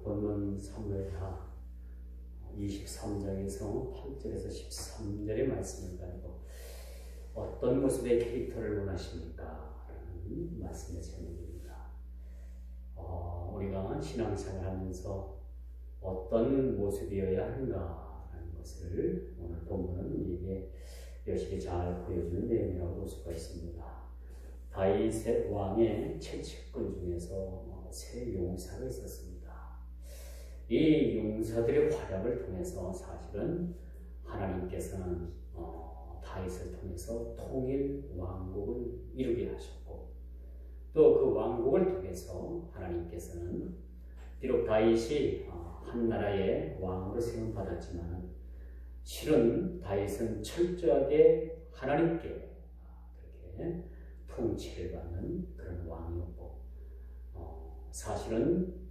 본문 사무엘하 23장에서 8절에서 13절의 말씀을 가지고 어떤 모습의 캐릭터를 원하십니까? 라는 말씀의 제목입니다. 우리가 신앙생활 하면서 어떤 모습이어야 하는가 하는 것을 오늘 본문은 우리에게 여실히 잘 보여주는 내용이라고 볼 수가 있습니다. 다윗 왕의 채측군 중에서 세 용사가 있었습니다. 이 용사들의 활약을 통해서 사실은 하나님께서는 다윗을 통해서 통일 왕국을 이루게 하셨고, 또 그 왕국을 통해서 하나님께서는 비록 다윗이 한 나라의 왕으로 세움받았지만 실은 다윗은 철저하게 하나님께 그렇게 통치를 받는 그런 왕이었고, 사실은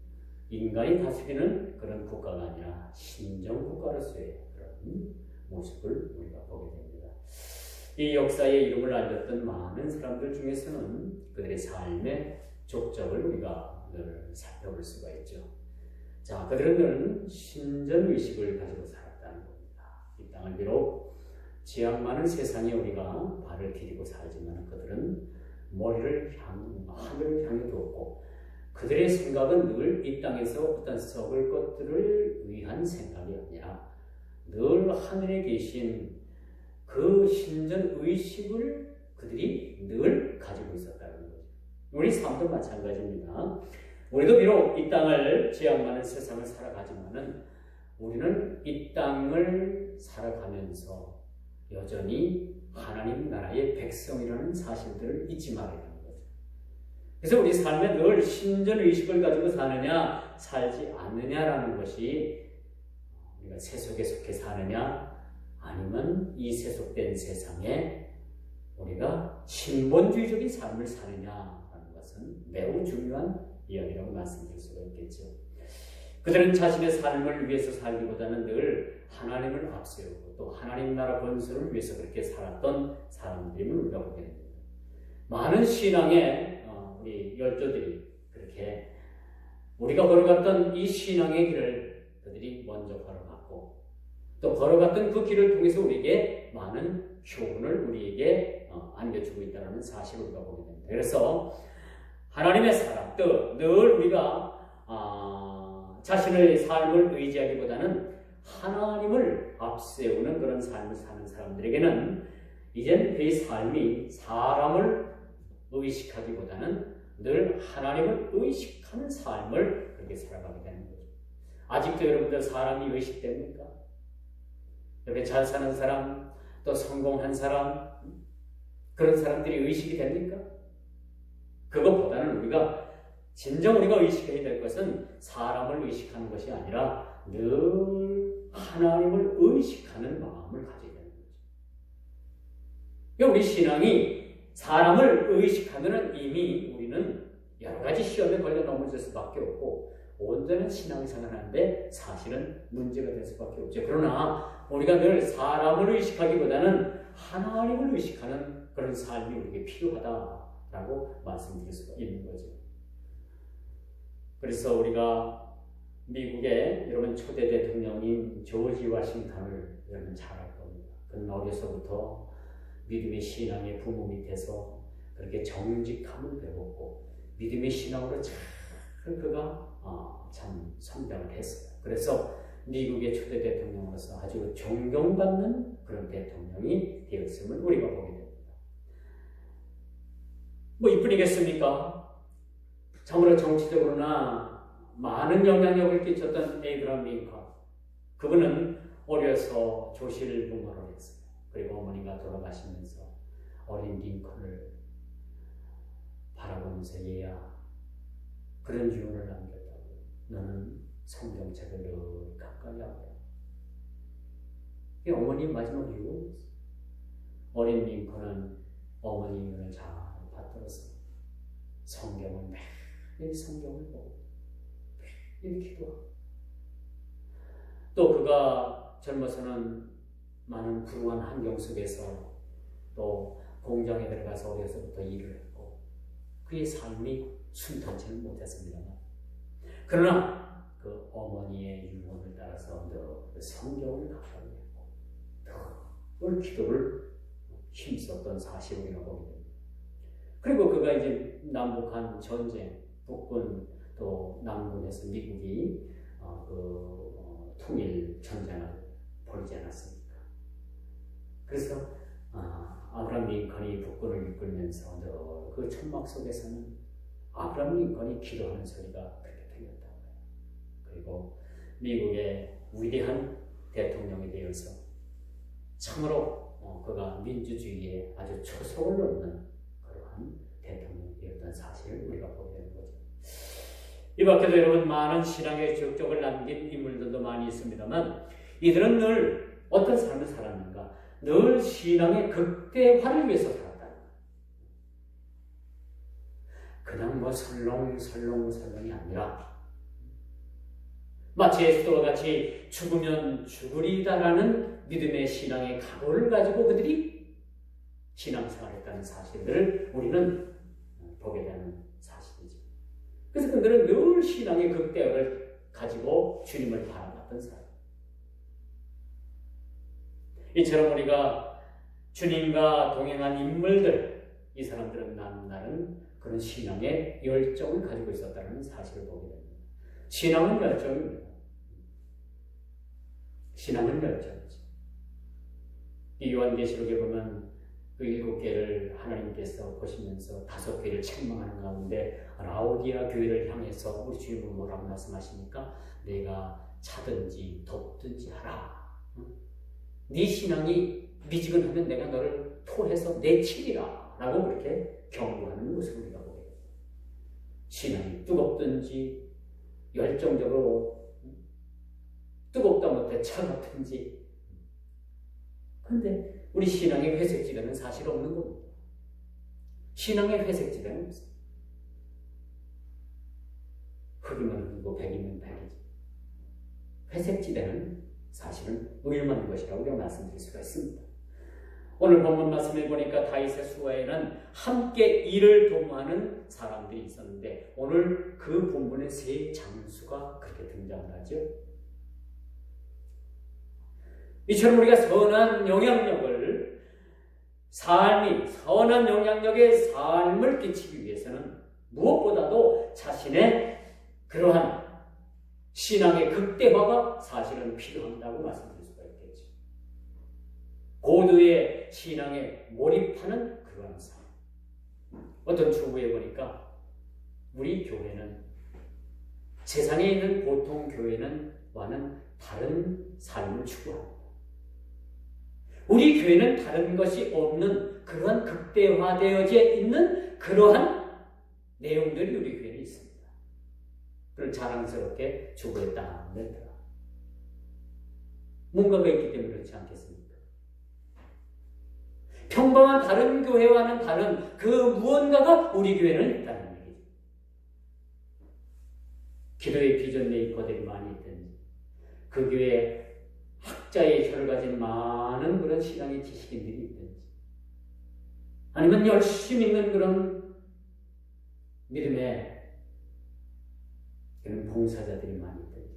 인간이 다스리는 그런 국가가 아니라 신정 국가로서의 그런 모습을 우리가 보게 됩니다. 이 역사의 이름을 알렸던 많은 사람들 중에서는 그들의 삶의 족적을 우리가 늘 살펴볼 수가 있죠. 자, 그들은 늘 신전의식을 가지고 살았다는 겁니다. 이 땅을 비록 지향 많은 세상에 우리가 발을 디디고 살지만 그들은 머리를 하늘을 향해 두었고, 그들의 생각은 늘 이 땅에서 어떤 썩을 것들을 위한 생각이 아니라 늘 하늘에 계신 그 신전 의식을 그들이 늘 가지고 있었다는 거죠. 우리 삶도 마찬가지입니다. 우리도 비록 이 땅을 지향하는 세상을 살아가지만은 우리는 이 땅을 살아가면서 여전히 하나님 나라의 백성이라는 사실들을 잊지 말아야 합니다. 그래서 우리 삶에 늘 신전의식을 가지고 사느냐 살지 않느냐라는 것이 우리가 세속에 속해 사느냐 아니면 이 세속된 세상에 우리가 신본주의적인 삶을 사느냐라는 것은 매우 중요한 이야기라고 말씀드릴 수가 있겠죠. 그들은 자신의 삶을 위해서 살기보다는 늘 하나님을 앞세우고 또 하나님 나라 건설을 위해서 그렇게 살았던 사람들임을 우리가 보게 됩니다. 많은 신앙의 우리 열조들이 그렇게 우리가 걸어갔던 이 신앙의 길을 그들이 먼저 걸어갔고, 또 걸어갔던 그 길을 통해서 우리에게 많은 교훈을 우리에게 안겨주고 있다는 사실을 우리가 보게 됩니다. 그래서 하나님의 사람, 또 늘 우리가 자신의 삶을 의지하기보다는 하나님을 앞세우는 그런 삶을 사는 사람들에게는 이젠 그 삶이 사람을 의식하기보다는 늘 하나님을 의식하는 삶을 그렇게 살아가게 되는 거죠. 아직도 여러분들 사람이 의식됩니까? 이렇게 잘 사는 사람, 또 성공한 사람, 그런 사람들이 의식이 됩니까? 그것보다는 우리가 의식해야 될 것은 사람을 의식하는 것이 아니라 늘 하나님을 의식하는 마음을 가져야 되는 거죠. 우리 신앙이 사람을 의식하면 이미 우리는 여러 가지 시험에 걸려 넘어질 수밖에 없고 온전한 신앙생활을 하는데 사실은 문제가 될 수밖에 없죠. 그러나 우리가 늘 사람을 의식하기보다는 하나님을 의식하는 그런 삶이 우리에게 필요하다라고 말씀드릴 수가 있는 거죠. 그래서 우리가 미국의 여러분 초대 대통령인 조지 워싱턴을 여러분 잘 알 겁니다. 그는 어려서부터 믿음의 신앙의 부모 밑에서 그렇게 정직함을 배웠고 믿음의 신앙으로 잘 그가 참 성장을 했어요. 그래서 미국의 초대 대통령으로서 아주 존경받는 그런 대통령이 되었음을 우리가 보게 됩니다. 뭐 이뿐이겠습니까? 참으로 정치적으로나 많은 영향력을 끼쳤던 에이브라함 링컨, 그분은 어려서 조실 부모를 했어요. 그리고 어머니가 돌아가시면서 어린 링컨을 바라보면서 얘야, 그런 유언을 남겼다고. 너는 성경책을 늘 가까이 하고. 이 어머니 마지막 유언이었어요. 어린 링컨은 어머니 유언을 잘 받들어서 성경을 매일 성경을 보고 매일 기도하고, 또 그가 젊어서는 많은 불우한 환경 속에서 또 공장에 들어가서 어려서부터 일을 했고 그의 삶이 순탄치는 못했습니다만, 그러나 그 어머니의 유언을 따라서 늘 성경을 가까이했고 늘 기도를 힘썼던 사실을 우리가 보게 됩니다. 그리고 그가 이제 남북한 전쟁, 북군 또 남군에서 미국이 통일 전쟁을 벌이지 않았습니까? 그래서 아브라함 링컨이 북군을 이끌면서 늘 그 천막 속에서는 아브라함 링컨이 기도하는 소리가 그렇게 들렸다고 해요. 그리고 미국의 위대한 대통령이 되어서 참으로 그가 민주주의에 아주 초석을 놓는 그러한 대통령이 되었던 사실을 우리가 보게 되는 거죠. 이 밖에도 여러분 많은 신앙의 적적을 남긴 인물들도 많이 있습니다만 이들은 늘 어떤 삶을 살았는가? 늘 신앙의 극대화를 위해서 살았다. 그냥 뭐 설렁설렁이 아니라 마치 에스더와 같이 죽으면 죽으리다라는 믿음의 신앙의 각오를 가지고 그들이 신앙생활했다는 사실을 우리는 보게 되는 사실이죠. 그래서 그들은 늘 신앙의 극대화를 가지고 주님을 바라봤던 사람. 이처럼 우리가 주님과 동행한 인물들, 이 사람들은 남다른 그런 신앙의 열정을 가지고 있었다는 사실을 보게 됩니다. 신앙은 열정입니다. 신앙은 열정이죠. 이 요한계시록에 보면 그 7개를 하나님께서 보시면서 5개를 책망하는 가운데 라오디아 교회를 향해서 우리 주님은 뭐라고 말씀하십니까? 내가 차든지 덥든지 하라. 네 신앙이 미지근하면 내가 너를 토해서 내치리라 라고 그렇게 경고하는 것을 우리가 보게 됩니다. 신앙이 뜨겁든지 열정적으로 뜨겁다 못해 차갑든지, 그런데 우리 신앙의 회색지대는 사실 없는 겁니다. 신앙의 회색지대는 없습니다. 흑이면 흑이고 백이면 백이지. 회색지대는 사실은 의심하는 것이라고 우리가 말씀드릴 수가 있습니다. 오늘 본문 말씀해 보니까 다윗의 수하에는 함께 일을 도모하는 사람들이 있었는데 오늘 그 본문의 세 장수가 그렇게 등장을 하죠. 이처럼 우리가 선한 영향력의 삶을 끼치기 위해서는 무엇보다도 자신의 그러한 신앙의 극대화가 사실은 필요하다고 말씀드릴 수가 있겠죠. 고도의 신앙에 몰입하는 그러한 삶. 어떤 주부에 보니까 우리 교회는 세상에 있는 보통 교회와는 다른 삶을 추구합니다. 우리 교회는 다른 것이 없는 그러한 극대화되어져 있는 그러한 내용들이 우리 교회에 있습니다. 그걸 자랑스럽게 주부했다 냈더라. 뭔가가 있기 때문에 그렇지 않겠습니까? 평범한 다른 교회와는 다른 그 무언가가 우리 교회는 있다는 얘기죠. 기도의 비전 메이커들이 많이 있든지 그 교회에 학자의 혀를 가진 많은 그런 신앙의 지식인들이 있든지 아니면 열심히 있는 그런 믿음의 그런 봉사자들이 많이 있든지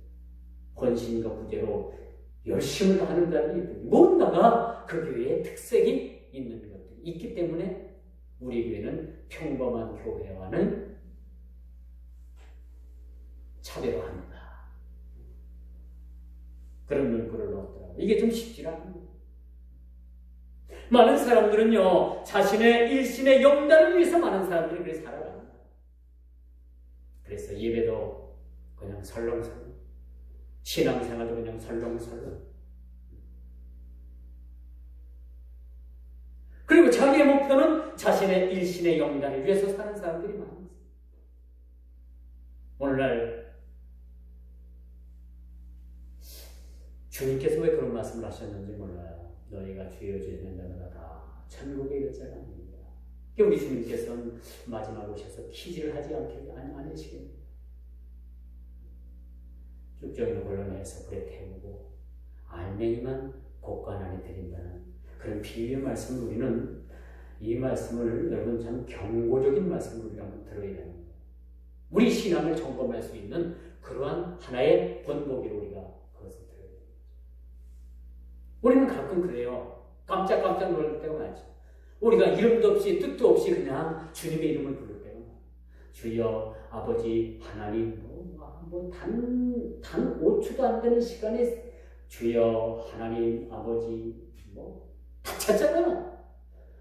헌신과 부재로 열심을 다하는 자들이 있든지 뭔가가 그 교회의 특색이 있는 것들이 있기 때문에 우리 교회는 평범한 교회와는 차별화합니다. 그런 문구를 넣었더라고요. 이게 좀 쉽지 않습니다. 많은 사람들은요, 자신의 일신의 영달을 위해서 많은 사람들이 그렇게 살아갑니다. 그래서 예배도 그냥 설렁설렁, 신앙생활도 그냥 설렁설렁. 그리고 자기의 목표는 자신의 일신의 영달을 위해서 사는 사람들이 많습니다. 오늘날 주님께서 왜 그런 말씀을 하셨는지 몰라요. 너희가 주여 주여 하는 자마다 다 천국에 이를 자가 아닙니다. 우리 주님께서는 마지막 오셔서 키질을 하지 않으시겠습니다. 쭉정이를 골라내서 불에 태우고 알맹이만 곡간 안에 드린다는 그런 비유의 말씀을 우리는 이 말씀을 여러분 참 경고적인 말씀을 우리가 한번 들어야 되는 거예요. 우리 신앙을 점검할 수 있는 그러한 하나의 본보기로 우리가 그것을 들어야 됩니다. 우리는 가끔 그래요. 깜짝 놀랄 때가 많죠. 우리가 이름도 없이 뜻도 없이 그냥 주님의 이름을 부를 때가 많아요. 주여 아버지 하나님 단 5초도 안 되는 시간에 주여 하나님 아버지 다 찾잖아.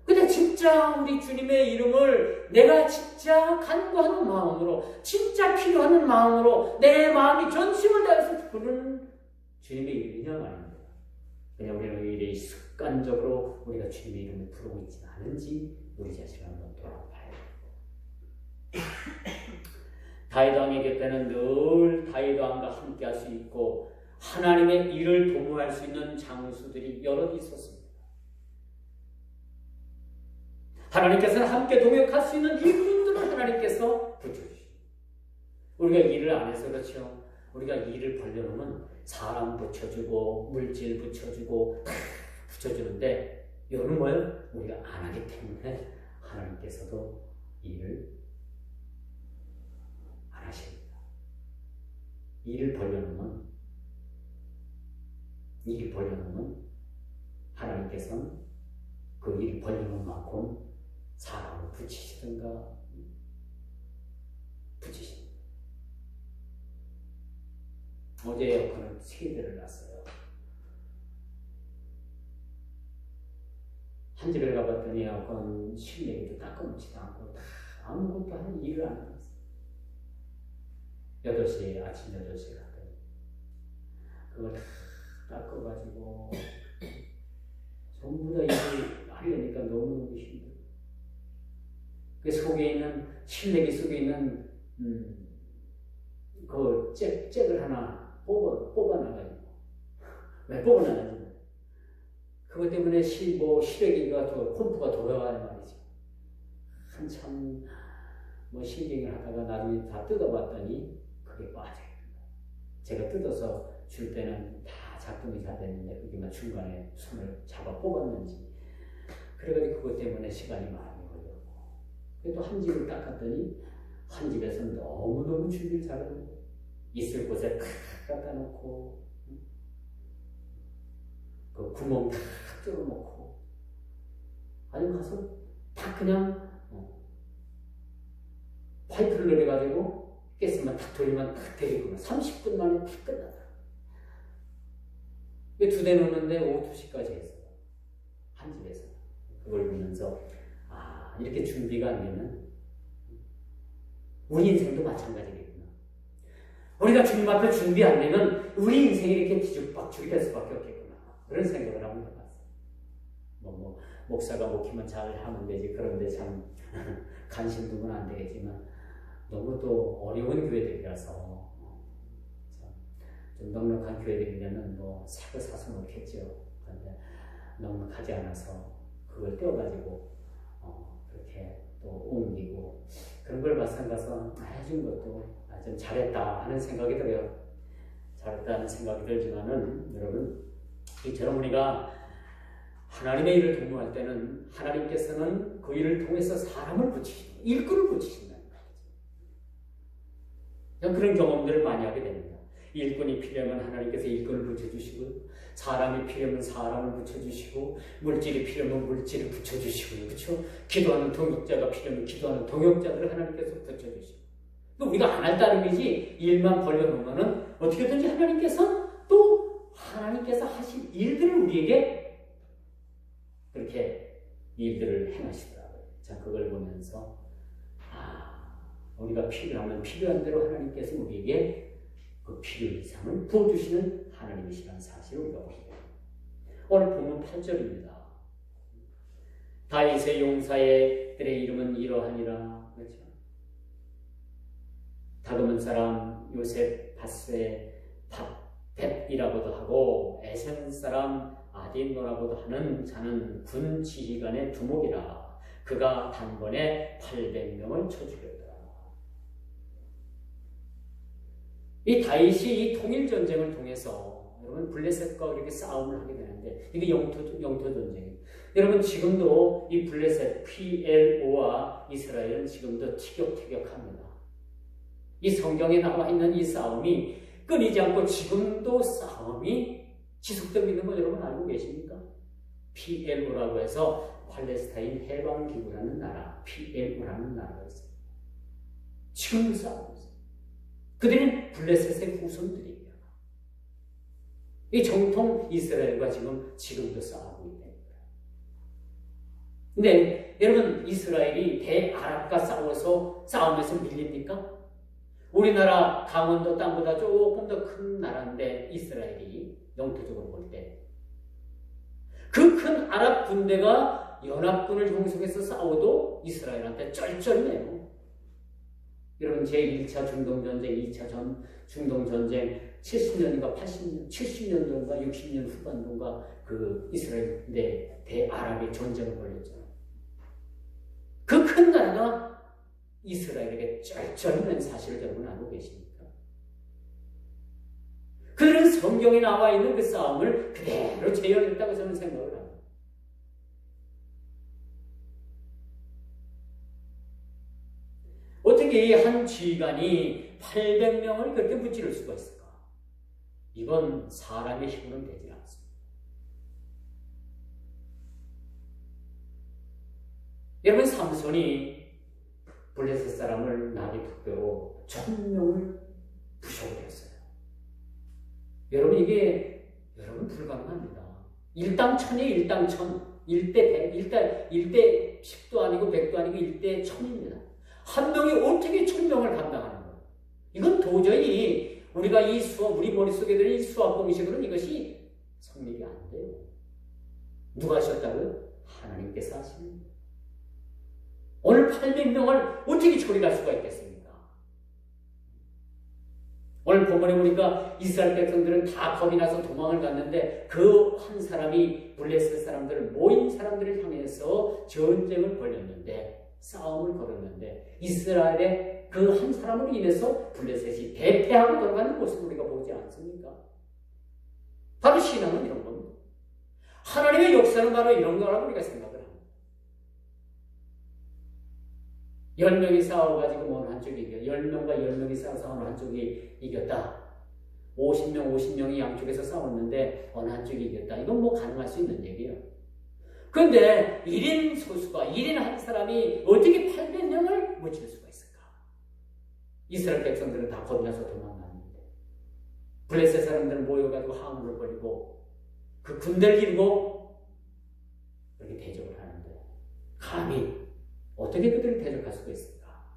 근데 진짜 우리 주님의 이름을 내가 진짜 간구하는 마음으로, 진짜 필요하는 마음으로 내 마음이 전심을 다해서 부르는 주님의 이름이냐 아닙니까? 그냥 우리는 왜 습관적으로 우리가 주님의 이름을 부르고 있지 않은지 우리 자신을 한번 돌아봐야 됩니다. 다윗 왕의 곁에는 늘 다윗 왕과 함께 할 수 있고 하나님의 일을 도모할 수 있는 장수들이 여럿 있었습니다. 하나님께서는 함께 동역할 수 있는 일꾼들을 하나님께서 붙여주십니다. 우리가 일을 안 해서 그렇죠. 우리가 일을 벌려놓으면 사람 붙여주고 물질 붙여주고 다 붙여주는데 이거는 뭐예요? 우리가 안 하기 때문에 하나님께서도 일을 안 하십니다. 일을 벌려놓으면 하나님께서는 그 일을 벌려놓은 만큼 사람을 붙이시든가 붙이십니다. 어제 에어컨을 3대를 놨어요. 한 집에 가봤더니 에어컨 실내기도 닦아놓지도 않고 아무것도 한 일을 안 하고 있어요. 8시에 아침 8시에 갔더니 그걸 다 닦아가지고 전부 다 일을 하려니까 너무너무 힘들어요. 그 속에 있는 실내기 속에 있는 그 잭을 하나 뽑아나가지고 왜 뽑아나가지고 그것 때문에 실외기가 펌프가 돌아가는 말이죠. 한참 실갱을 하다가 나중에 다 뜯어봤더니 그게 빠져요. 제가 뜯어서 줄 때는 다 작동이 잘 됐는데 그게 중간에 손을 잡아 뽑았는지 그래가지고 그것 때문에 시간이 많이 걸렸고 그래도 한 집을 닦았더니 한 집에서 너무너무 준비를 잘하고 있을 곳에 탁 갖다 놓고 그 구멍 탁 뚫어놓고 아니 가서 딱 그냥 파이프를 내려가지고 가스만 탁 돌리면 탁 되겠구나. 30분 만에 탁 끝나더라. 2대 놓는데 오후 2시까지 했어요. 한 집에서. 그걸 보면서 이렇게 준비가 안 되면 우리 인생도 마찬가지겠구나. 우리가 주님 앞에 준비 안 되면 우리 인생이 이렇게 뒤죽박죽이 될 수밖에 없겠구나. 그런 생각을 한번 해봤어요. 목사가 목회만 잘 하면 되지. 그런데 참 관심 두면 안 되겠지만 너무 또 어려운 교회들이라서 좀 넉넉한 교회들이면은 새거 사서 놓겠죠. 그런데 넉넉하지 않아서 그걸 떼어가지고 그렇게 또 옮기고 그런 걸 막상 가서 해준 것도 좀 잘했다 하는 생각이 들어요. 잘했다는 생각이 들지만은 여러분 이처럼 우리가 하나님의 일을 도모할 때는 하나님께서는 그 일을 통해서 사람을 붙이시고 일꾼을 붙이신다는 거죠. 그런 경험들을 많이 하게 됩니다. 일꾼이 필요하면 하나님께서 일꾼을 붙여주시고 사람이 필요하면 사람을 붙여주시고 물질이 필요하면 물질을 붙여주시고요. 그렇죠? 기도하는 동역자가 필요하면 기도하는 동역자들을 하나님께서 붙여주시고 우리가 안 할 따름이지 일만 벌려놓으면 어떻게든지 하나님께서 또 하나님께서 하신 일들을 우리에게 그렇게 일들을 행하시더라고요. 자, 그걸 보면서 우리가 필요하면 필요한 대로 하나님께서 우리에게 그 필요 이상을 부어주시는 하나님이시라는 사실을 우리가 보게 됩니다. 오늘 본문 8절입니다. 다윗의 용사의 들의 이름은 이러하니라. 그렇죠? 다그문 사람 요셉 밧세 밧벳이라고도 하고 에센 사람 아딘노라고도 하는 자는 군 지휘관의 두목이라. 그가 단번에 800명을 쳐 죽였더라. 이 다윗이 이 통일 전쟁을 통해서 여러분 블레셋과 이렇게 싸움을 하게 되는데 이게 영토 전쟁이에요. 여러분 지금도 이 블레셋 PLO와 이스라엘은 지금도 티격태격합니다. 이 성경에 나와 있는 이 싸움이 끊이지 않고 지금도 싸움이 지속되고 있는 거 여러분 알고 계십니까? PLO라고 해서 팔레스타인 해방기구라는 나라, PLO라는 나라가 있어요. 지금도 싸우고 있어요. 그들은 블레셋의 후손들이에요. 이 정통 이스라엘과 지금도 싸우고 있는 거예요. 근데 여러분, 이스라엘이 대아랍과 싸우면서 밀립니까? 우리나라 강원도 땅보다 조금 더 큰 나라인데 이스라엘이 영토적으로 볼 때 그 큰 아랍 군대가 연합군을 형성해서 싸워도 이스라엘한테 쩔쩔매요. 여러분, 제1차 중동전쟁, 2차 중동전쟁 70년인가 80년, 70년도인가 60년 후반도인가 그 이스라엘 대아랍의 전쟁을 벌였잖아요. 그 큰 나라가 이스라엘에게 쩔쩔맨 사실을 여러분 알고 계십니까? 그들은 성경에 나와 있는 그 싸움을 그대로 재현했다고 저는 생각을 합니다. 어떻게 한 지휘관이 800명을 그렇게 무찌를 수가 있을까? 이건 사람의 힘으로는 되지 않습니다. 여러분, 삼손이 블레셋 사람을 나귀 툭배로 1000명을 부셔버렸어요. 여러분, 이게 여러분 불가능합니다. 일당천이에요. 일당천. 1대 100, 1대 10도 아니고 100도 아니고 1대 1000입니다. 한 명이 어떻게 1000명을 감당하는 거예요? 이건 도저히 우리가 우리 머릿속에 드는 이 수학 공식으로는 이것이 성립이 안 돼요. 누가 하셨다고요? 하나님께서 하십니다. 오늘 800명을 어떻게 처리할 수가 있겠습니까? 오늘 본문에 보니까 이스라엘 백성들은 다 겁이 나서 도망을 갔는데 그 한 사람이 블레셋 사람들을 모인 사람들을 향해서 전쟁을 벌였는데 싸움을 걸었는데 이스라엘의 그 한 사람으로 인해서 블레셋이 대패하고 돌아가는 모습을 우리가 보지 않습니까? 바로 신앙은 이런 겁니다. 하나님의 역사는 바로 이런 거라고 우리가 생각을 합니다. 10명이 싸워가지고 어느 한쪽이 이겨. 10명과 10명이 싸워서 어느 한쪽이 이겼다. 50명이 양쪽에서 싸웠는데 어느 한쪽이 이겼다. 이건 뭐 가능할 수 있는 얘기예요. 그런데 1인 소수가, 1인 한 사람이 어떻게 800명을 무찌를 수가 있을까? 이스라엘 백성들은 다 겁나서 도망갔는데 블레셋 사람들은 모여가지고 항우를 벌이고 그 군대를 이루고 이렇게 대적을 하는데 감히 어떻게 그들을 대적할 수가 있을까?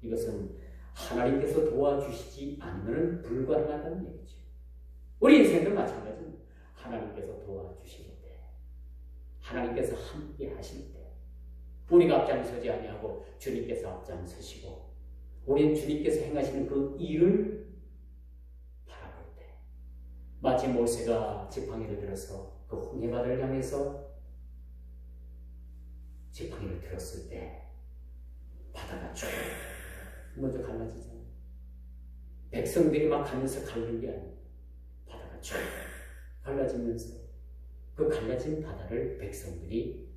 이것은 하나님께서 도와주시지 않으면 불가능하다는 얘기죠. 우리 인생도 마찬가지입니다. 하나님께서 도와주실 때, 하나님께서 함께 하실 때, 우리가 앞장서지 아니하고 주님께서 앞장서시고, 우리는 주님께서 행하시는 그 일을 바라볼 때, 마치 모세가 지팡이를 들어서 그 홍해바다를 향해서 지팡이를 들었을 때 바다가 쭉 먼저 갈라지잖아요. 백성들이 막 가면서 갈린 게 아니에요. 바다가 쭉 갈라지면서 그 갈라진 바다를 백성들이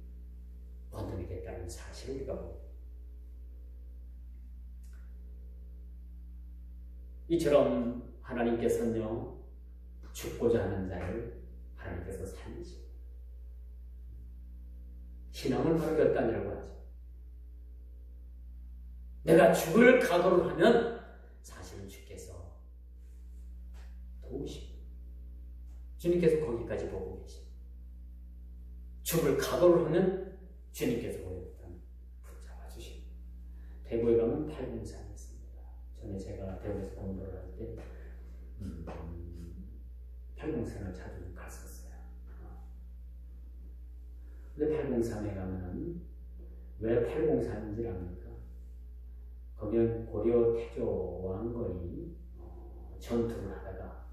건너겠다는 사실을 우리가 봅니다. 이처럼 하나님께서는요, 죽고자 하는 자를 하나님께서 살리시고, 신앙을 바로 결단이라고 하죠. 내가 죽을 각오를 하면 사실은 주께서 도우시고, 주님께서 거기까지 보고 계십니다. 죽을 각오를 하면 주님께서 오랫동안 붙잡아 주십니다. 대구에 가면 팔공산이 있습니다. 전에 제가 대구에서 공부를 할 때 팔공산을 자주 갔었어요. 근데 팔공산에 가면은 왜 팔공산인지 압니까? 거기는 고려 태조 왕건이 전투를 하다가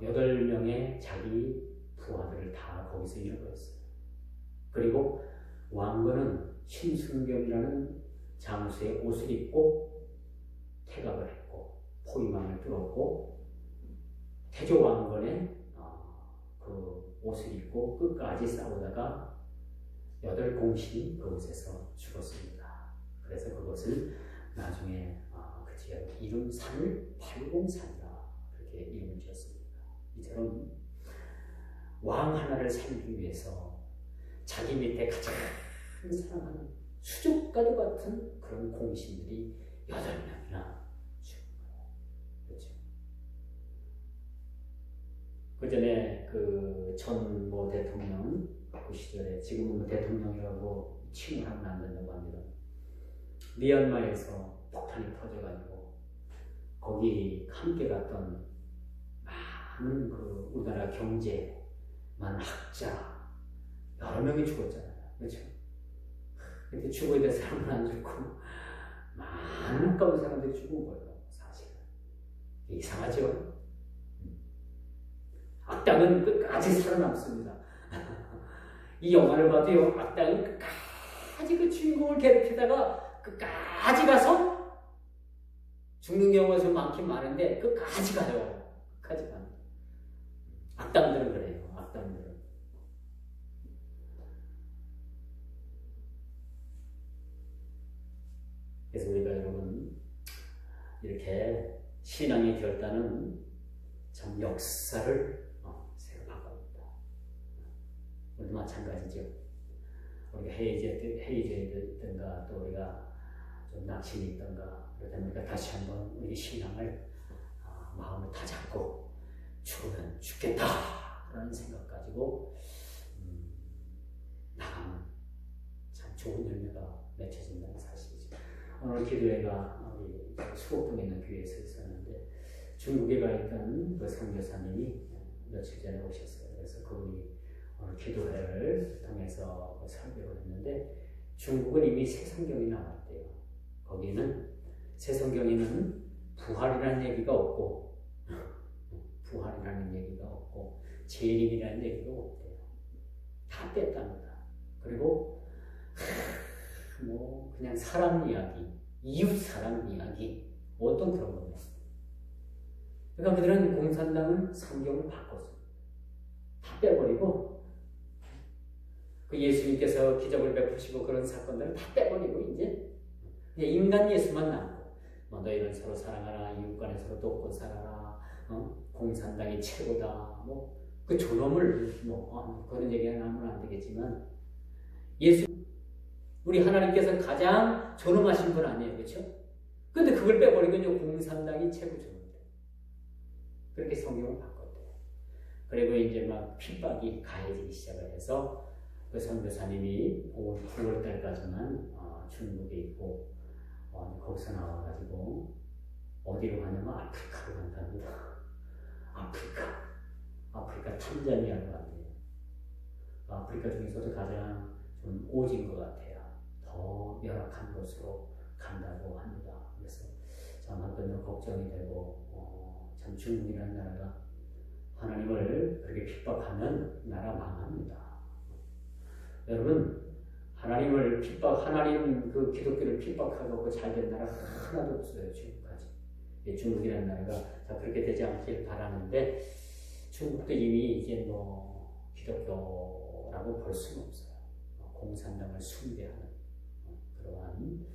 8명의 자기 부하들을 다 거기서 잃어버렸어요. 그리고 왕건은 신순경이라는 장수의 옷을 입고 태각을 했고 포위망을 뚫었고 태조 왕건의 그 옷을 입고 끝까지 싸우다가 8공신이 그곳에서 죽었습니다. 그래서 그것을 나중에 이름 산을 팔공산이라 그렇게 이름을 지었습니다. 이처럼 왕 하나를 살기 위해서 자기 밑에 가장 사랑하는 수족과도 같은 그런 공신들이 8명이나 죽은 거예요. 그렇죠? 그 전에 그 전 뭐 대통령 그 시절에 지금은 대통령이라고 칭을 하면 안 된다고 합니다. 미얀마에서 폭탄이 터져가지고 거기 함께 갔던 많은 그 우리나라 경제만 학자 여러 명이 죽었잖아요. 그렇죠? 근데 죽어야 될 사람은 안 죽고 많은 가까운 사람들이 죽은 거예요. 사실은 이상하죠? 악당은 끝까지 살아남습니다. 이 영화를 봐도요, 악당은 끝까지 그 주인공을 괴롭히다가 끝까지 가서 죽는 경우가 좀 많긴 많은데 끝까지 가요. 끝까지 가요. 악당들은 그래요. 악당들은. 그래서 우리가 여러분 이렇게 신앙의 결단은 참 역사를 새로 바꿔봅니다. 우리도 마찬가지죠. 우리가 해이제든가 또 우리가 좀 낙심이 있던가 그러다 보니까 다시 한번 우리 신앙을 마음을 다잡고 죽으면 죽겠다라는 생각 가지고 나가면 참 좋은 열매가 맺혀진다는 사실이죠. 오늘 기도회가 우리 수곡동에 있는 교회에서 있었는데 중국에 가 있던 그 선교사님이 며칠 전에 오셨어요. 그래서 그분이 오늘 기도회를 통해서 설교를 했는데 중국은 이미 새 성경이 나왔대요. 거기는 새 성경에는 부활이라는 얘기가 없고 부활이라는 얘기가 없고 재림이라는 얘기가 없대요. 다 뺐답니다. 그리고 뭐 그냥 사람 이야기, 이웃 사람 이야기 어떤 그런 겁니다. 그러니까 그들은 공산당은 성경을 바꿨어요. 다 빼버리고 그 예수님께서 기적을 베푸시고 그런 사건들을 다 빼버리고 이제 그냥 인간 예수만 남고 뭐 너희는 서로 사랑하라, 이웃간에 서로 돕고 살아라, 공산당이 최고다, 뭐 그 존엄을 뭐 그런 얘기는 하면 안 되겠지만 예수 우리 하나님께서 가장 존엄하신 분 아니에요, 그렇죠? 근데 그걸 빼버리고 이제 공산당이 최고 존엄이다. 그렇게 성경을 바꿨대요. 그리고 이제 막 핍박이 가해지기 시작을 해서 그 선교사님이 올 9월 달까지만 중국에 있고 거기서 나와가지고 어디로 가냐면 아프리카로 간답니다. 아프리카 탄자니아로 간대요. 아프리카 중에서도 가장 좀 오진 것 같아요. 더 열악한 곳으로 간다고 합니다. 그래서 참 한편으로 걱정이 되고 참 중국이라는 나라가 하나님을 그렇게 핍박하면 나라 망합니다. 여러분 하나님 그 기독교를 핍박하고 잘된 나라 하나도 없어요. 지금까지. 중국이라는 나라가 그렇게 되지 않길 바라는데 중국도 이미 이제 뭐 기독교라고 볼 수는 없어요. 공산당을 숭배하는 그러한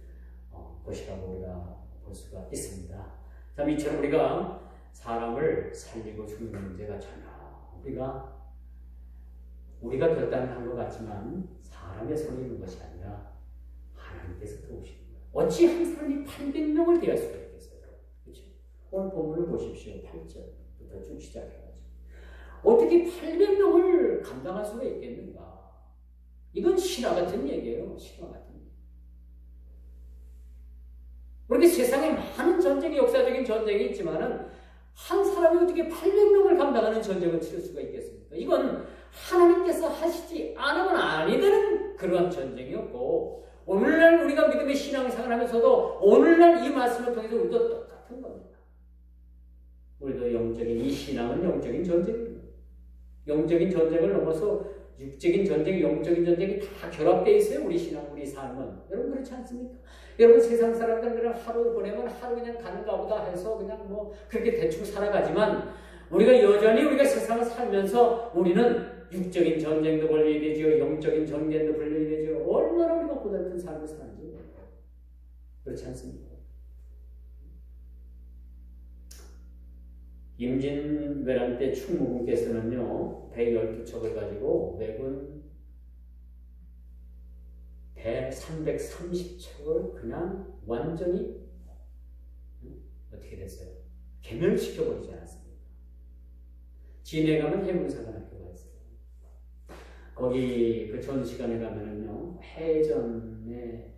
곳이라고 우리가 볼 수가 있습니다. 참 이처럼 우리가 사람을 살리고 죽이는 문제가 전혀 우리가 결단한 것 같지만 사람의 손이 있는 것이 아니라 하나님께서 도우시는 거예요. 어찌 한 사람이 800명을 대할 수가 있겠어요? 그렇죠? 오늘 본문을 보십시오. 8절부터 쭉 시작해가지고 어떻게 800명을 감당할 수가 있겠는가? 이건 신화 같은 얘기예요. 신화 같은 얘기. 그렇게 세상에 많은 전쟁이 역사적인 전쟁이 있지만은 한 사람이 어떻게 800명을 감당하는 전쟁을 치를 수가 있겠습니까? 이건 하나님께서 하시지 않으면 아니 되는 그러한 전쟁이었고 오늘날 우리가 믿음의 신앙생활을 하면서도 오늘날 이 말씀을 통해서 우리도 똑같은 겁니다. 우리도 영적인 이 신앙은 영적인 전쟁입니다. 영적인 전쟁을 넘어서 육적인 전쟁, 영적인 전쟁이 다 결합되어 있어요. 우리 신앙, 우리 삶은. 여러분 그렇지 않습니까? 여러분 세상 사람들은 그냥 하루 보내면 하루 그냥 가는가 보다 해서 그냥 뭐 그렇게 대충 살아가지만 우리가 여전히 우리가 세상을 살면서 우리는 육적인 전쟁도 벌려야 되죠. 영적인 전쟁도 벌려야 되죠. 얼마나 우리가 고달픈 삶을 사는지 그렇지 않습니까? 임진왜란 때 충무공께서는요 112척을 가지고 왜군 330척을 그냥 완전히 어떻게 됐어요? 괴멸시켜버리지 않았습니까? 진해 가면 해군사관학교가 있어요. 거기 그 전 시간에 가면은요 해전에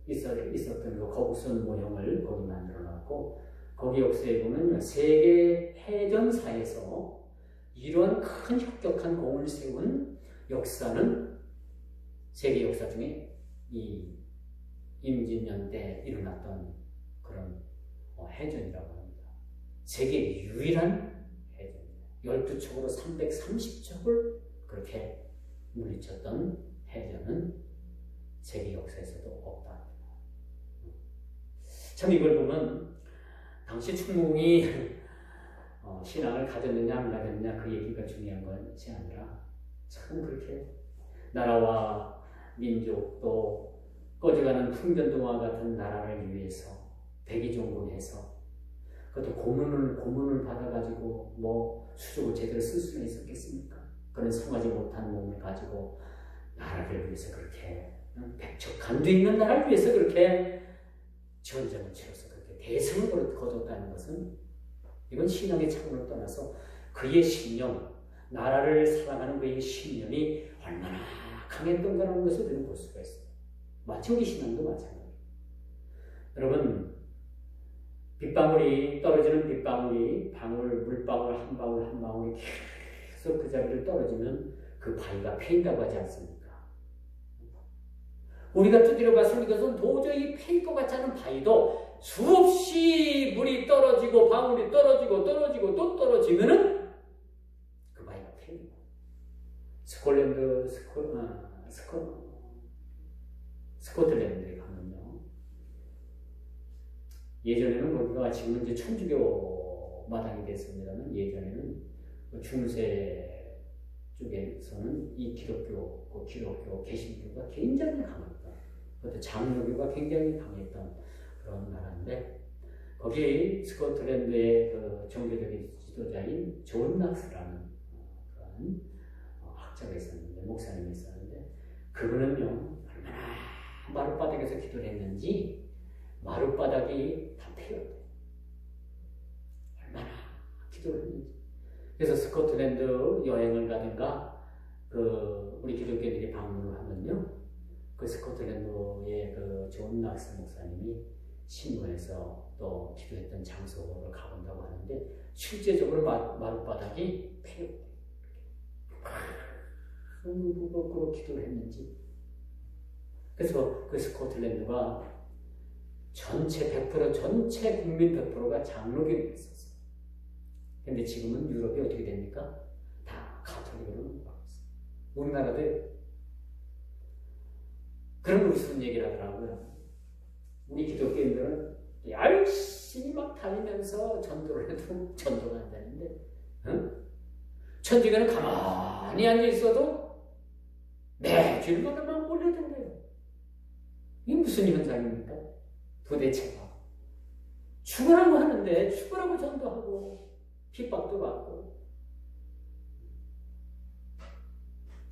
있었던 그 거북선 모형을 거기 만들어놨고 거기 역사에 보면 세계 해전사에서 이런 큰 혁혁한 공을 세운 역사는 세계 역사 중에 이 임진년 때 일어났던 그런 해전이라고 합니다. 세계 유일한 해전입니다. 12척으로 330척을 그렇게 물리쳤던 해전은 세계 역사에서도 없다. 참 이걸 보면 당시 충무공이 신앙을 가졌느냐 안 가졌느냐 그 얘기가 중요한 것이 아니라 참 그렇게 나라와 민족도 꺼져가는 풍전등화 같은 나라를 위해서 백의종군해서 그것도 고문을 받아가지고 뭐 수족을 제대로 쓸 수는 있었겠습니까? 그런 성하지 못한 몸을 가지고 나라를 위해서 그렇게 백척간도 있는 나라를 위해서 그렇게 전쟁을 치러서 그렇게 대승을 거뒀다는 것은 이건 신앙의 차원을 떠나서 그의 신념, 나라를 사랑하는 그의 신념이 얼마나 강했던가라는 것을 우리는 볼 수가 있어요. 마치 우리 신앙도 마찬가지예요. 여러분, 빗방울이 떨어지는 빗방울이 물방울 한 방울 한 방울이 계속 그 자리를 떨어지면 그 바위가 패인다고 하지 않습니까? 우리가 두드려 봤을 이것은 도저히 패일 것 같지 않은 바위도 수없이 물이 떨어지고 방울이 떨어지고 또 떨어지면은 그 바위가 패입니다. 스코틀랜드에 가면요. 예전에는 거기가 지금은 이제 천주교 마당이 됐습니다만 예전에는 중세 쪽에서는 이 기독교 개신교가 굉장히 강했다. 그것도 장로교가 굉장히 강했던 그런 나라인데 거기 스코틀랜드의 그 종교적인 지도자인 존 낙스라는 그런 학자가 있었는데 목사님이 있었는데 그분은요 얼마나 마룻바닥에서 기도를 했는지 마룻바닥이 다 패였대요. 얼마나 기도를 했는지. 그래서 스코틀랜드 여행을 가든가 우리 기독교인들이 방문을 하면요 그 스코틀랜드의 그 존 낙스 목사님이 신문에서 또 기도했던 장소를 가본다고 하는데 실제적으로 마룻바닥이 패였대요. 그거 기도를 했는지. 그래서 그 스코틀랜드가 전체 국민 100%가 장로교에 있었어요. 근데 지금은 유럽이 어떻게 됩니까? 다 가톨릭으로 넘어가고 있어요. 우리나라도 그런 무슨 얘기를 하더라고요. 우리 기독교인들은 열심히 막 다니면서 전도를 해도 전도가 안 되는데, 응? 천주교는 가만히 앉아 있어도 매주일마다 막 몰려든대요. 이게 무슨 현상입니까? 도대체가. 죽으라고 하는데 죽으라고 전도하고 핍박도 받고.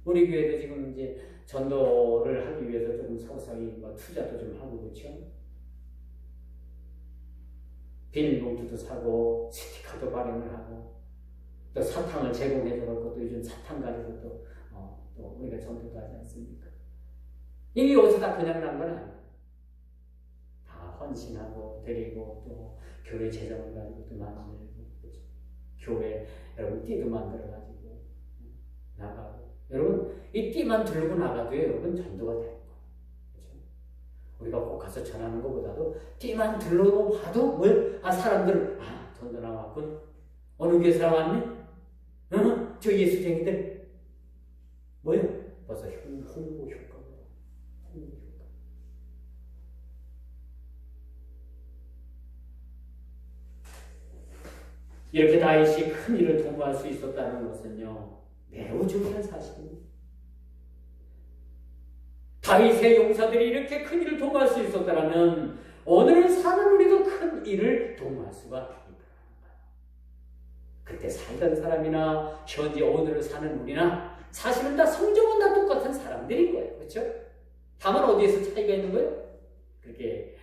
우리 교회도 지금 이제 전도를 하기 위해서 조금 서서히 뭐 투자도 좀 하고 그렇죠. 비닐봉투도 사고 스티커도 발행을 하고 또 사탕을 제공해 줄 것도 요즘 사탕 가지고 또 우리가 전도도 하지 않습니까? 이게 어디서 다 그냥 난 건 아니에요. 다 헌신하고 드리고 또 교회 재정을 가지고 또 만들고 그렇죠? 교회 여러분 띠도 만들어 가지고 나가고 여러분 이 띠만 들고 나가도 여러분 전도가 되는 거예요. 그렇죠? 우리가 꼭 가서 전하는 것보다도 띠만 들고 봐도 사람들 전도 나왔군. 어느 교회 사람 왔니? 저 예수쟁이들 뭐요? 벌써 홍보 효과. 이렇게 다윗이 큰 일을 통과할 수 있었다는 것은요 매우 중요한 사실입니다. 다윗의 용사들이 이렇게 큰 일을 통과할 수 있었다면 오늘 사는 우리도 큰 일을 통과할 수가 있다. 그때 살던 사람이나 현재 오늘을 사는 우리나 사실은 다 성정은 다 똑같은 사람들인 거예요. 그렇죠? 다만 어디에서 차이가 있는 거예요? 그렇게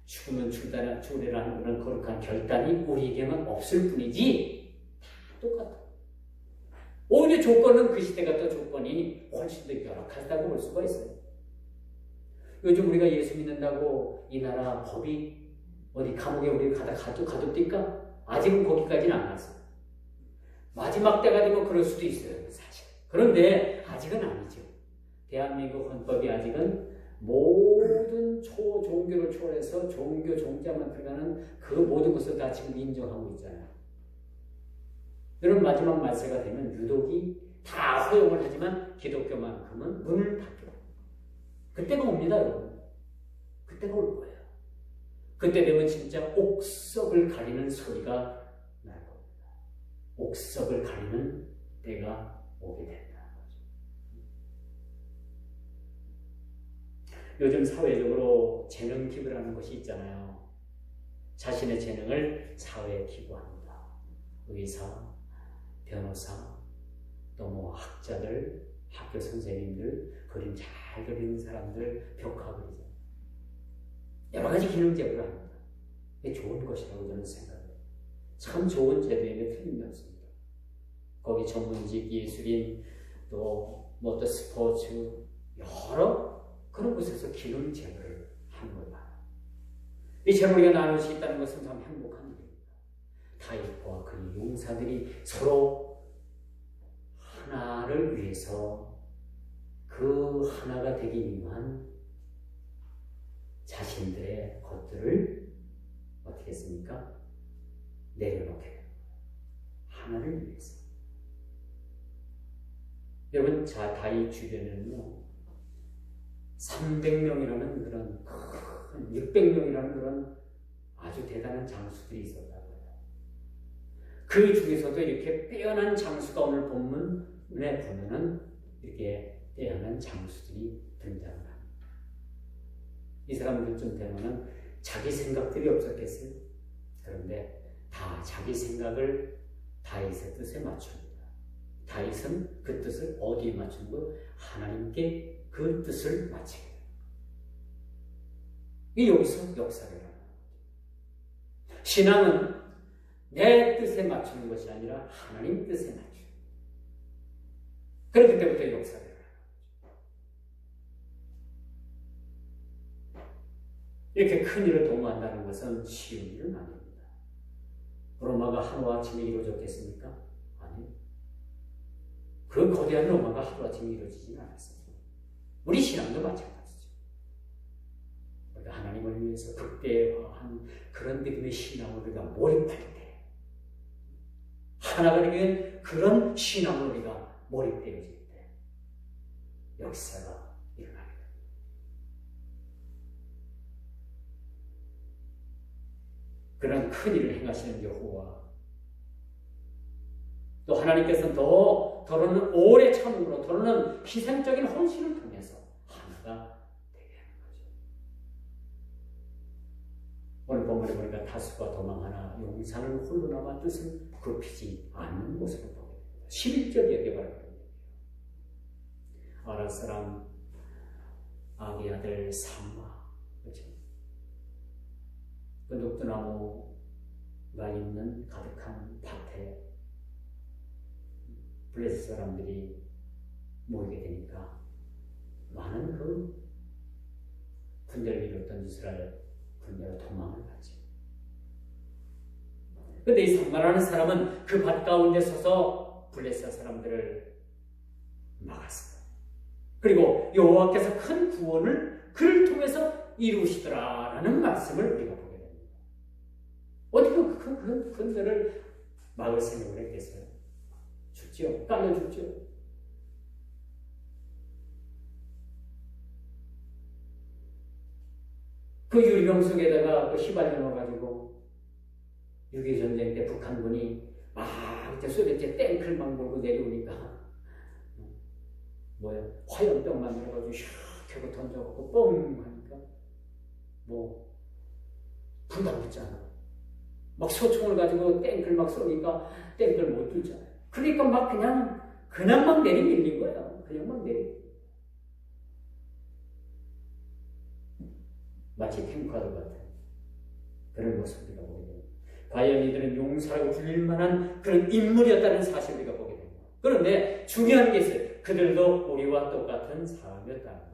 죽으면 죽으리라는 그런 거룩한 결단이 우리에게만 없을 뿐이지 다 똑같아. 오히려 조건은 그 시대가 또 조건이 훨씬 더 열악하다고 볼 수가 있어요. 요즘 우리가 예수 믿는다고 이 나라 법이 어디 감옥에 우리 가둡니까? 아직은 거기까지는 안 갔어요. 마지막 때가 되면 그럴 수도 있어요, 사실. 그런데 아직은 아니죠. 대한민국 헌법이 아직은 모든 종교를 초월해서 종교 종자만 들어가는 그 모든 것을 다 지금 인정하고 있잖아요. 여러분 마지막 말세가 되면 유독이 다 허용을 하지만 기독교만큼은 문을 닫죠. 그때가 옵니다, 여러분. 그때가 올 거예요. 그때 되면 진짜 옥석을 가리는 소리가 날 겁니다. 옥석을 가리는 때가 오게 된다는 거죠. 요즘 사회적으로 재능 기부라는 것이 있잖아요. 자신의 재능을 사회에 기부합니다. 의사, 변호사, 또 뭐 학자들, 학교 선생님들, 그림 잘 그리는 사람들, 벽화 그리죠. 여러 가지 기능 제공을 합니다. 이게 좋은 것이라고 저는 생각해요. 참 좋은 제도임에 틀림이 없습니다. 거기 전문직 예술인, 또 뭐 또 스포츠, 여러 그런 곳에서 기능 제공을 하는 거예요. 이 재물이 나눌 수 있다는 것은 참 행복한 일입니다. 다윗과 그의 용사들이 서로 하나를 위해서 그 하나가 되기 위한 자신들의 것들을 어떻게 했습니까? 내려놓게 됩니다. 하나를 위해서. 여러분, 다윗 주변에는요, 300명이라는 그런 큰 600명이라는 그런 아주 대단한 장수들이 있었다고요. 그 중에서도 이렇게 빼어난 장수가 오늘 본문에 보면은 이렇게 빼어난 장수들이 등장을 합니다. 이 사람들쯤 되면은 자기 생각들이 없었겠어요? 그런데 다 자기 생각을 다윗의 뜻에 맞춥니다. 다윗은 그 뜻을 어디에 맞춘 거? 하나님께 그 뜻을 맞추게 됩니다. 이 여기서 역사를 하는 거죠. 신앙은 내 뜻에 맞추는 것이 아니라 하나님 뜻에 맞추는 거예요. 그렇기 때부터 역사를 하는 거죠. 이렇게 큰 일을 도모한다는 것은 쉬운 일은 아닙니다. 로마가 하루아침에 이루어졌겠습니까? 아니요. 그 거대한 로마가 하루아침에 이루어지진 않았습니다. 우리 신앙도 마찬가지죠. 우리가 하나님을 위해서 극대화한 그런 믿음의 신앙을 우리가 몰입할 때, 하나가 되는 그런 신앙을 우리가 몰입되어질 때 역사가 일어나게 됩니다. 그런 큰 일을 행하시는 여호와, 또 하나님께서는 더러는 오래 참음으로, 더러는 희생적인 헌신을 통해서 하나가 되게 하는 거죠. 오늘 본문에 보니까 다수가 도망하나 용사는 홀로 남아 뜻을 굽히지 않는 모습을 보게 됩니다. 11절 여기에 바랍니다. 아랄 사람 아기 아들 삼마, 그렇죠? 그 녹두나무가 있는 가득한 밭에 블레셋 사람들이 모이게 되니까 많은 그 군대를 이뤘던 이스라엘 군대가 도망을 가지. 그런데 이 삼마라는 사람은 그 밭 가운데 서서 블레셋 사람들을 막았어요. 그리고 여호와께서 큰 구원을 그를 통해서 이루시더라라는 말씀을 우리가 보게 됩니다. 어떻게 그 군대를 막을 생각을 했겠어요? 죽죠. 깔려 죽죠. 그 유리병 속에다가 그 휘발유 넣어가지고 6.25 전쟁 때 북한군이 막 이제 소련제 탱크를 막 몰고 내려오니까 화염병 만들어가지고 샥 하고 던져갖고 뻥 하니까 불닭 붙잖아. 막 소총을 가지고 탱크를 막 쏘니까 탱크를 못 뚫잖아요. 그러니까 막 그냥 막 내리밀린 거예요. 그냥 막 마치 탱크와도 같은 그런 모습을 우리가 보게 됩니다. 과연 이들은 용사라고 불릴 만한 그런 인물이었다는 사실을 우리가 보게 됩니다. 그런데 중요한 게 있어요. 그들도 우리와 똑같은 사람이었다는 거죠.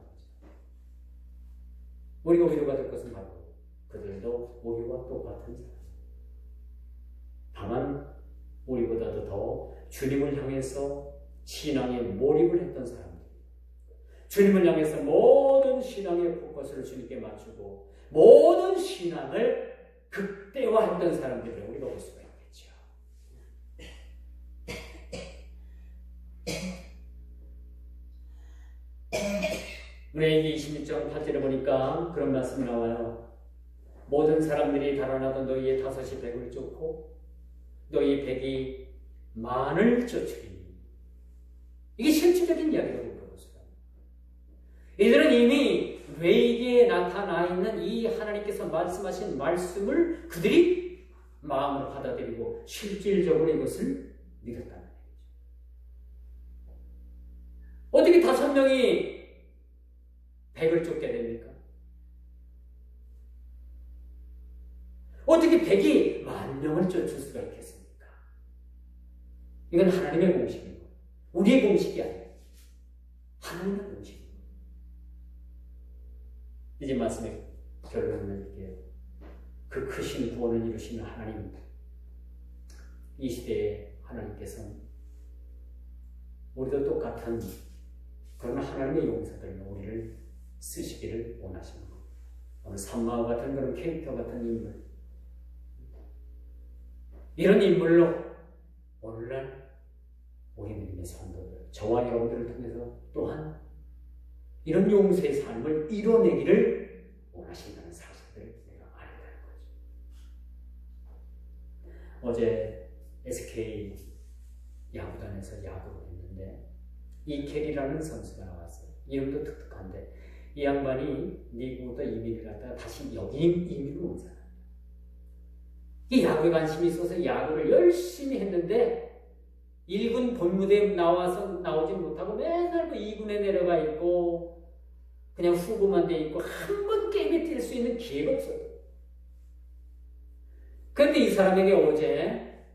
우리가 위로가 될 것은 바로 그들도 우리와 똑같은 사람. 다만 우리보다도 더 주님을 향해서 신앙에 몰입을 했던 사람들, 주님을 향해서 모든 신앙의 포커스를 주님께 맞추고 모든 신앙을 극대화했던 사람들을 우리가 볼 수가 있겠죠. 우리에게 26장 8절에 보니까 그런 말씀이 나와요. 모든 사람들이 달아나던 너희의 5이 100을 쫓고 너희 100이 만을 쫓으리니. 이게 실질적인 이야기라고 볼 수가 있습니다. 이들은 이미 뇌기에 나타나 있는 이 하나님께서 말씀하신 말씀을 그들이 마음으로 받아들이고 실질적으로 이것을 믿었다는 얘기죠. 어떻게 5명이 100을 쫓게 됩니까? 어떻게 100이 10,000명을 쫓을 수가 있겠습니까? 이건 하나님의 공식이고 우리의 공식이 아니에요. 하나님의 공식이고. 이제 말씀의 결론을 낼게요. 그 크신 구원을 이루시는 하나님, 이 시대에 하나님께서는 우리도 똑같은 그런 하나님의 용사들로 우리를 쓰시기를 원하시는 것. 오늘 산마와 같은 그런 캐릭터 같은 인물, 이런 인물로 오늘날 우리 믿음의 성도들, 저와 여러분들을 통해서 또한 이런 용서의 삶을 이뤄내기를 원하신다는 사실을 내가 알아야 되는 거죠. 어제 SK 야구단에서 야구를 했는데 이켈이라는 선수가 나왔어요. 이름도 독특한데 이 양반이 미국으로 이민을 갔다가 다시 여기 이민을 온 사람이에요. 이 야구에 관심이 있어서 야구를 열심히 했는데 1군 본무대에 나오지 못하고 맨날 그 2군에 내려가 있고 그냥 후보만 돼 있고 한 번 게임에 뛸 수 있는 기회가 없어요. 그런데 이 사람에게 어제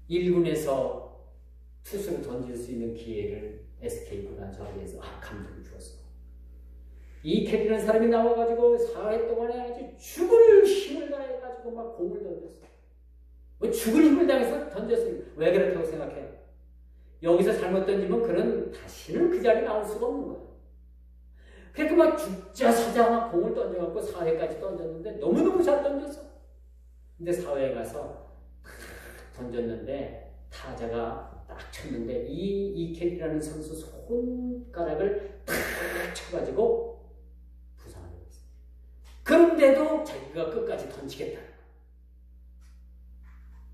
1군에서 투수를 던질 수 있는 기회를 SK 구단 자리에서 감독이 주었어. 이 캡이라는 사람이 나와가지고 4회 동안에 아주 죽을 힘을 다해가지고 막 공을 던졌어. 뭐 죽을 힘을 다해서 던졌어요. 왜 그렇다고 생각해요? 여기서 잘못 던지면 그는 다시는 그 자리에 나올 수가 없는 거예요. 그러니까 막 죽자 사자 막 공을 던져갖고 4회까지 던졌는데 너무너무 잘 던졌어. 근데 4회에 가서 탁 던졌는데 타자가 딱 쳤는데 이켈이라는 선수 손가락을 탁 쳐가지고 부상을 입었어요. 그런데도 자기가 끝까지 던지겠다는 거예요.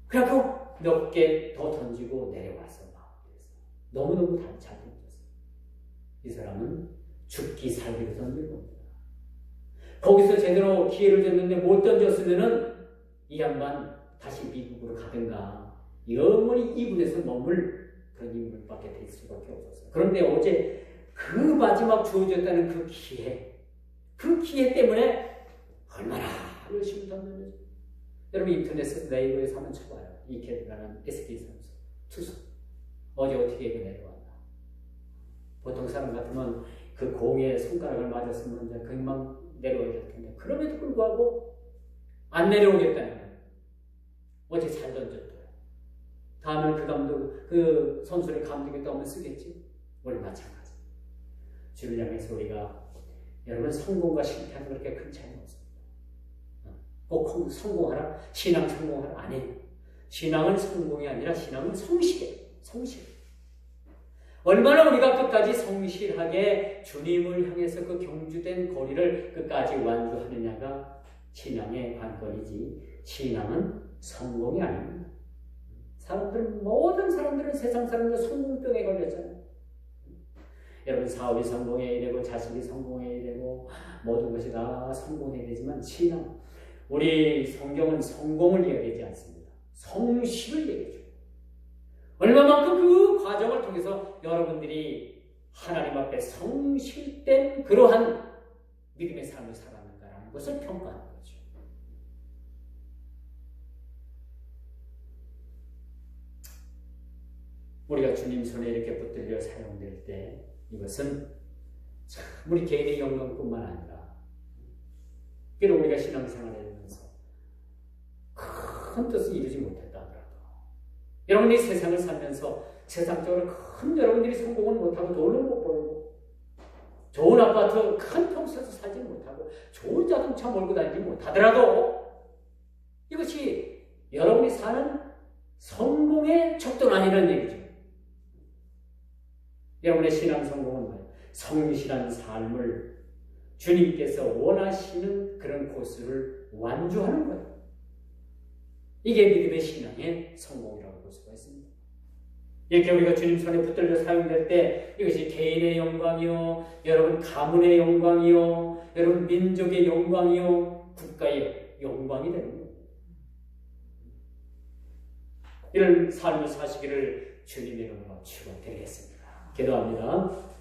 그래갖고 몇 개 더 던지고 내려와서 마무리했어요. 너무너무 잘 던졌어요. 이 사람은 죽기 살기로 던진 겁니다. 거기서 제대로 기회를 줬는데 못 던졌으면은 이 양반 다시 미국으로 가든가 영원히 이분에서 머물 그런 인물밖에 될 수밖에 없었어요. 그런데 어제 그 마지막 주어졌다는 그 기회 때문에 얼마나 열심히 던졌는지. 여러분 인터넷에서 네이버에서 한번 쳐봐요. 이켈이라는 SK 선수 투수 어제 어떻게 내려왔나. 보통 사람 같으면 그 공에 손가락을 맞았으면 이제 금방 내려와야 될 텐데 그럼에도 불구하고 안 내려오겠다는 거예요. 어제 잘 던졌더라. 다음에는 그 선수를 감독에 또 한번 쓰겠지. 우리 마찬가지. 주를 향해서 우리가 여러분 성공과 실패하는 그렇게 큰 차이는 없습니다. 꼭 성공하라, 신앙 성공하라 아니에요. 신앙은 성공이 아니라 신앙은 성실이에요. 성실. 얼마나 우리가 끝까지 성실하게 주님을 향해서 그 경주된 거리를 끝까지 완주하느냐가 신앙의 관건이지 신앙은 성공이 아닙니다. 모든 사람들은 세상 사람들 성공병에 걸렸잖아요. 여러분 사업이 성공해야 되고 자식이 성공해야 되고 모든 것이 다 성공해야 되지만 신앙 우리 성경은 성공을 이야기하지 않습니다. 성실을 얘기해줘요. 얼마만큼 그 과정을 통해서 여러분들이 하나님 앞에 성실된 그러한 믿음의 삶을 살았는가라는 것을 평가하는 거죠. 우리가 주님 손에 이렇게 붙들려 사용될 때 이것은 참 우리 개인의 영광뿐만 아니라 그리고 우리가 신앙생활을 하면서 큰 뜻을 이루지 못했다 하더라도 여러분이 세상을 살면서 세상적으로 큰 여러분들이 성공을 못하고 돈을 못 벌고 좋은 아파트 큰 평수에서 살지 못하고 좋은 자동차 몰고 다니지 못하더라도 이것이 여러분이 사는 성공의 척도는 아니라는 얘기죠. 여러분의 신앙 성공은 뭐예요? 성실한 삶을 주님께서 원하시는 그런 코스를 완주하는 거예요. 이게 믿음의 신앙의 성공이라고 볼 수가 있습니다. 이렇게 우리가 주님 손에 붙들려 사용될 때 이것이 개인의 영광이요, 여러분 가문의 영광이요, 여러분 민족의 영광이요, 국가의 영광이 되는 거예요. 이런 삶을 사시기를 주님의 이름으로 축원드리겠습니다. 기도합니다.